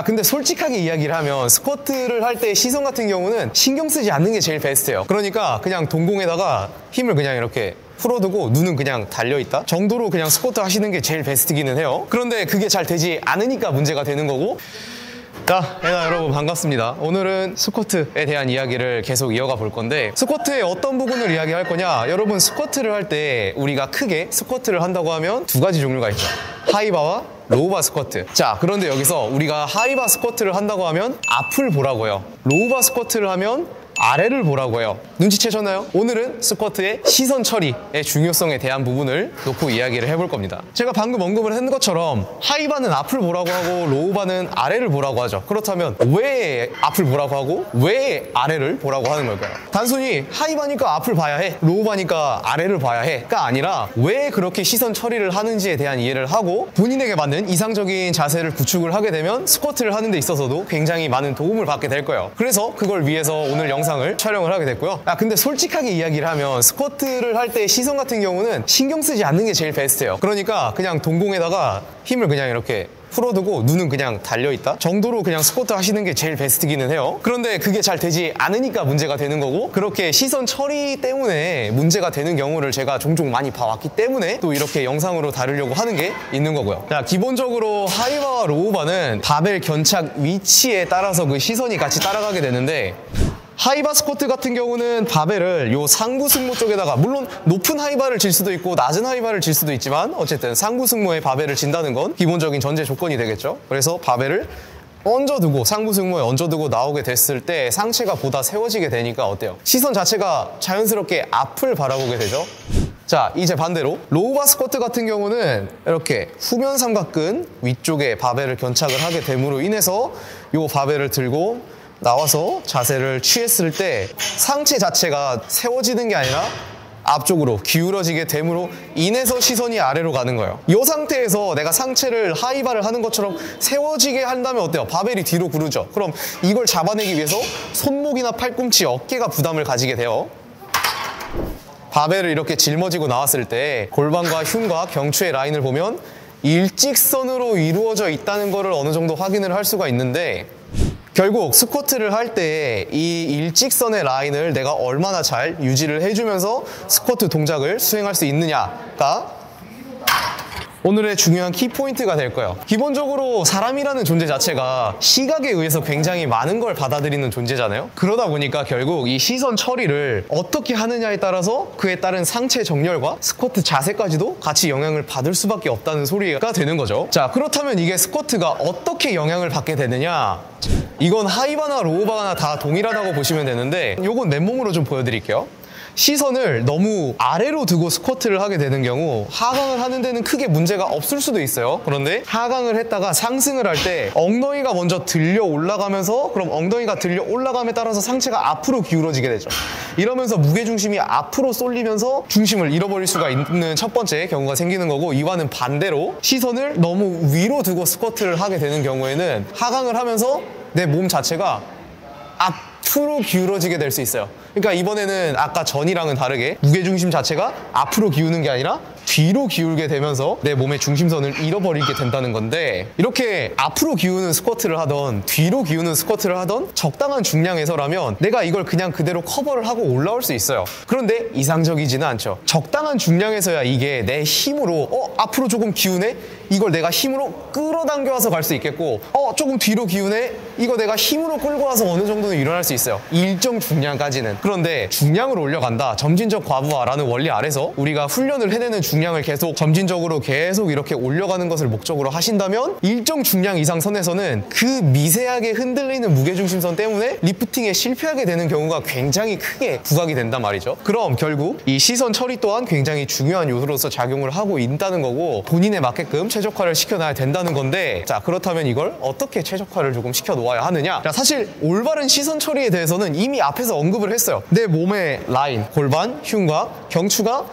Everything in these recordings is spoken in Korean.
근데 솔직하게 이야기를 하면 스쿼트를 할 때 시선 같은 경우는 신경 쓰지 않는 게 제일 베스트예요. 그러니까 그냥 동공에다가 힘을 그냥 이렇게 풀어두고 눈은 그냥 달려있다 정도로 그냥 스쿼트 하시는 게 제일 베스트기는 해요. 그런데 그게 잘 되지 않으니까 문제가 되는 거고. 자, 여러분 반갑습니다. 오늘은 스쿼트에 대한 이야기를 계속 이어가 볼 건데, 스쿼트의 어떤 부분을 이야기할 거냐, 여러분 스쿼트를 할 때 우리가 크게 스쿼트를 한다고 하면 두 가지 종류가 있죠. 하이바와 로우바 스쿼트. 자, 그런데 여기서 우리가 하이바 스쿼트를 한다고 하면 앞을 보라고요. 로우바 스쿼트를 하면 아래를 보라고 해요. 눈치채셨나요? 오늘은 스쿼트의 시선 처리의 중요성에 대한 부분을 놓고 이야기를 해볼 겁니다. 제가 방금 언급을 한 것처럼 하이바는 앞을 보라고 하고 로우바는 아래를 보라고 하죠. 그렇다면 왜 앞을 보라고 하고 왜 아래를 보라고 하는 걸까요? 단순히 하이바니까 앞을 봐야 해, 로우바니까 아래를 봐야 해가 아니라 왜 그렇게 시선 처리를 하는지에 대한 이해를 하고 본인에게 맞는 이상적인 자세를 구축을 하게 되면 스쿼트를 하는 데 있어서도 굉장히 많은 도움을 받게 될 거예요. 그래서 그걸 위해서 오늘 영상을 촬영을 하게 됐고요. 근데 솔직하게 이야기를 하면 스쿼트를 할 때 시선 같은 경우는 신경 쓰지 않는 게 제일 베스트예요. 그러니까 그냥 동공에다가 힘을 그냥 이렇게 풀어두고 눈은 그냥 달려있다 정도로 그냥 스쿼트 하시는 게 제일 베스트기는 해요. 그런데 그게 잘 되지 않으니까 문제가 되는 거고, 그렇게 시선 처리 때문에 문제가 되는 경우를 제가 종종 많이 봐왔기 때문에 또 이렇게 영상으로 다루려고 하는 게 있는 거고요. 자, 기본적으로 하이바와 로우바는 바벨 견착 위치에 따라서 그 시선이 같이 따라가게 되는데, 하이바 스쿼트 같은 경우는 바벨을 요 상부 승모 쪽에다가, 물론 높은 하이바를 질 수도 있고 낮은 하이바를 질 수도 있지만 어쨌든 상부 승모에 바벨을 진다는 건 기본적인 전제 조건이 되겠죠. 그래서 바벨을 얹어두고 상부 승모에 얹어두고 나오게 됐을 때 상체가 보다 세워지게 되니까 어때요? 시선 자체가 자연스럽게 앞을 바라보게 되죠. 자, 이제 반대로 로우바 스쿼트 같은 경우는 이렇게 후면 삼각근 위쪽에 바벨을 견착을 하게 됨으로 인해서 요 바벨을 들고 나와서 자세를 취했을 때 상체 자체가 세워지는 게 아니라 앞쪽으로 기울어지게 됨으로 인해서 시선이 아래로 가는 거예요. 이 상태에서 내가 상체를 하이바를 하는 것처럼 세워지게 한다면 어때요? 바벨이 뒤로 구르죠. 그럼 이걸 잡아내기 위해서 손목이나 팔꿈치, 어깨가 부담을 가지게 돼요. 바벨을 이렇게 짊어지고 나왔을 때 골반과 흉과 경추의 라인을 보면 일직선으로 이루어져 있다는 것을 어느 정도 확인을 할 수가 있는데, 결국 스쿼트를 할 때 이 일직선의 라인을 내가 얼마나 잘 유지를 해주면서 스쿼트 동작을 수행할 수 있느냐가 오늘의 중요한 키포인트가 될 거예요. 기본적으로 사람이라는 존재 자체가 시각에 의해서 굉장히 많은 걸 받아들이는 존재잖아요. 그러다 보니까 결국 이 시선 처리를 어떻게 하느냐에 따라서 그에 따른 상체 정렬과 스쿼트 자세까지도 같이 영향을 받을 수밖에 없다는 소리가 되는 거죠. 자, 그렇다면 이게 스쿼트가 어떻게 영향을 받게 되느냐, 이건 하이바나 로우바나 다 동일하다고 보시면 되는데, 요건 맨몸으로 좀 보여드릴게요. 시선을 너무 아래로 두고 스쿼트를 하게 되는 경우 하강을 하는 데는 크게 문제가 없을 수도 있어요. 그런데 하강을 했다가 상승을 할 때 엉덩이가 먼저 들려 올라가면서, 그럼 엉덩이가 들려 올라감에 따라서 상체가 앞으로 기울어지게 되죠. 이러면서 무게중심이 앞으로 쏠리면서 중심을 잃어버릴 수가 있는 첫 번째 경우가 생기는 거고, 이와는 반대로 시선을 너무 위로 두고 스쿼트를 하게 되는 경우에는 하강을 하면서 내 몸 자체가 앞으로 기울어지게 될 수 있어요. 그러니까 이번에는 아까 전이랑은 다르게 무게중심 자체가 앞으로 기우는 게 아니라 뒤로 기울게 되면서 내 몸의 중심선을 잃어버리게 된다는 건데, 이렇게 앞으로 기우는 스쿼트를 하던 뒤로 기우는 스쿼트를 하던 적당한 중량에서라면 내가 이걸 그냥 그대로 커버를 하고 올라올 수 있어요. 그런데 이상적이지는 않죠. 적당한 중량에서야 이게 내 힘으로 앞으로 조금 기우네? 이걸 내가 힘으로 끌어당겨 와서 갈 수 있겠고, 조금 뒤로 기우네? 이거 내가 힘으로 끌고 와서 어느 정도는 일어날 수 있어요. 일정 중량까지는. 그런데 중량을 올려간다, 점진적 과부하라는 원리 아래서 우리가 훈련을 해내는 중량을 계속 점진적으로 계속 이렇게 올려가는 것을 목적으로 하신다면 일정 중량 이상 선에서는 그 미세하게 흔들리는 무게중심선 때문에 리프팅에 실패하게 되는 경우가 굉장히 크게 부각이 된단 말이죠. 그럼 결국 이 시선 처리 또한 굉장히 중요한 요소로서 작용을 하고 있다는 거고, 본인에 맞게끔 최적화를 시켜놔야 된다는 건데, 자, 그렇다면 이걸 어떻게 최적화를 조금 시켜놓아야 하느냐? 자, 사실 올바른 시선 처리에 대해서는 이미 앞에서 언급을 했어요. 내 몸의 라인, 골반, 흉과 경추가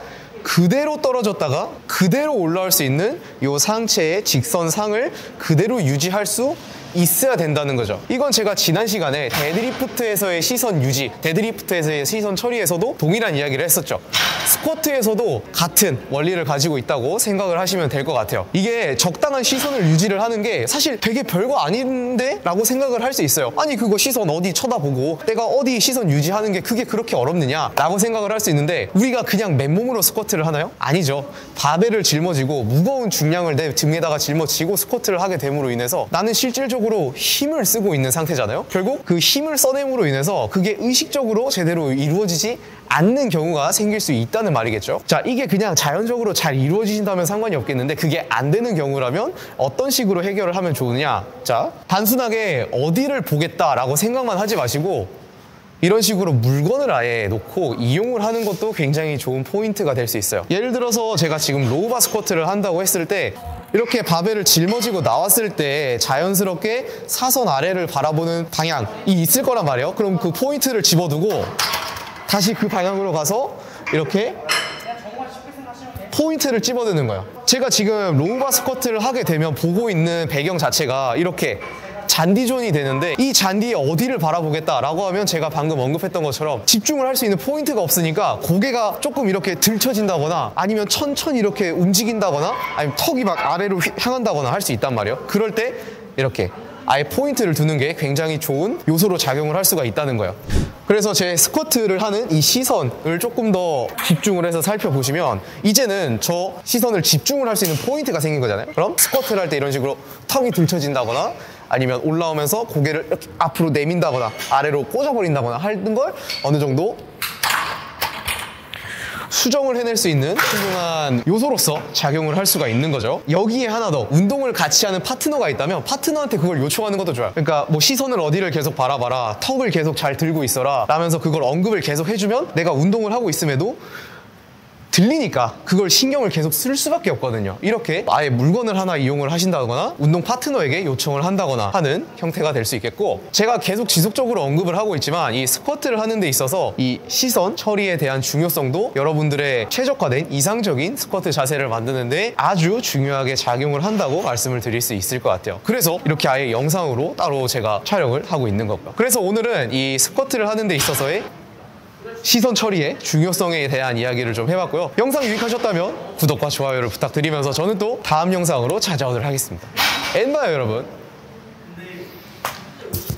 그대로 떨어졌다가 그대로 올라올 수 있는 이 상체의 직선상을 그대로 유지할 수 있어야 된다는 거죠. 이건 제가 지난 시간에 데드리프트에서의 시선 유지, 데드리프트에서의 시선 처리에서도 동일한 이야기를 했었죠. 스쿼트에서도 같은 원리를 가지고 있다고 생각을 하시면 될 것 같아요. 이게 적당한 시선을 유지를 하는 게 사실 되게 별거 아닌데? 라고 생각을 할 수 있어요. 아니 그거 시선 어디 쳐다보고 내가 어디 시선 유지하는 게 그게 그렇게 어렵느냐? 라고 생각을 할 수 있는데 우리가 그냥 맨몸으로 스쿼트를 하나요? 아니죠. 바벨을 짊어지고 무거운 중량을 내 등에다가 짊어지고 스쿼트를 하게 됨으로 인해서 나는 실질적으로 힘을 쓰고 있는 상태잖아요. 결국 그 힘을 써냄으로 인해서 그게 의식적으로 제대로 이루어지지 않는 경우가 생길 수 있다는 말이겠죠. 자, 이게 그냥 자연적으로 잘 이루어지신다면 상관이 없겠는데 그게 안 되는 경우라면 어떤 식으로 해결을 하면 좋으냐? 자, 단순하게 어디를 보겠다라고 생각만 하지 마시고 이런 식으로 물건을 아예 놓고 이용을 하는 것도 굉장히 좋은 포인트가 될 수 있어요. 예를 들어서 제가 지금 로우바 스쿼트를 한다고 했을 때 이렇게 바벨을 짊어지고 나왔을 때 자연스럽게 사선 아래를 바라보는 방향이 있을 거란 말이에요. 그럼 그 포인트를 집어두고 다시 그 방향으로 가서 이렇게 포인트를 집어드는 거예요. 제가 지금 로우바 스쿼트를 하게 되면 보고 있는 배경 자체가 이렇게 잔디존이 되는데 이 잔디에 어디를 바라보겠다라고 하면 제가 방금 언급했던 것처럼 집중을 할 수 있는 포인트가 없으니까 고개가 조금 이렇게 들쳐진다거나 아니면 천천히 이렇게 움직인다거나 아니면 턱이 막 아래로 향한다거나 할 수 있단 말이에요. 그럴 때 이렇게 아예 포인트를 두는 게 굉장히 좋은 요소로 작용을 할 수가 있다는 거예요. 그래서 제 스쿼트를 하는 이 시선을 조금 더 집중을 해서 살펴보시면 이제는 저 시선을 집중을 할 수 있는 포인트가 생긴 거잖아요. 그럼 스쿼트를 할 때 이런 식으로 턱이 들쳐진다거나 아니면 올라오면서 고개를 이렇게 앞으로 내민다거나 아래로 꽂아버린다거나 하는 걸 어느 정도 수정을 해낼 수 있는 훌륭한 요소로서 작용을 할 수가 있는 거죠. 여기에 하나 더 운동을 같이 하는 파트너가 있다면 파트너한테 그걸 요청하는 것도 좋아요. 그러니까 뭐 시선을 어디를 계속 바라봐라, 턱을 계속 잘 들고 있어라 라면서 그걸 언급을 계속 해주면 내가 운동을 하고 있음에도 들리니까 그걸 신경을 계속 쓸 수밖에 없거든요. 이렇게 아예 물건을 하나 이용을 하신다거나 운동 파트너에게 요청을 한다거나 하는 형태가 될 수 있겠고, 제가 계속 지속적으로 언급을 하고 있지만 이 스쿼트를 하는 데 있어서 이 시선 처리에 대한 중요성도 여러분들의 최적화된 이상적인 스쿼트 자세를 만드는 데 아주 중요하게 작용을 한다고 말씀을 드릴 수 있을 것 같아요. 그래서 이렇게 아예 영상으로 따로 제가 촬영을 하고 있는 거고요. 그래서 오늘은 이 스쿼트를 하는 데 있어서의 시선 처리의 중요성에 대한 이야기를 좀 해봤고요. 영상 유익하셨다면 구독과 좋아요를 부탁드리면서 저는 또 다음 영상으로 찾아오도록 하겠습니다. 엔바요 여러분.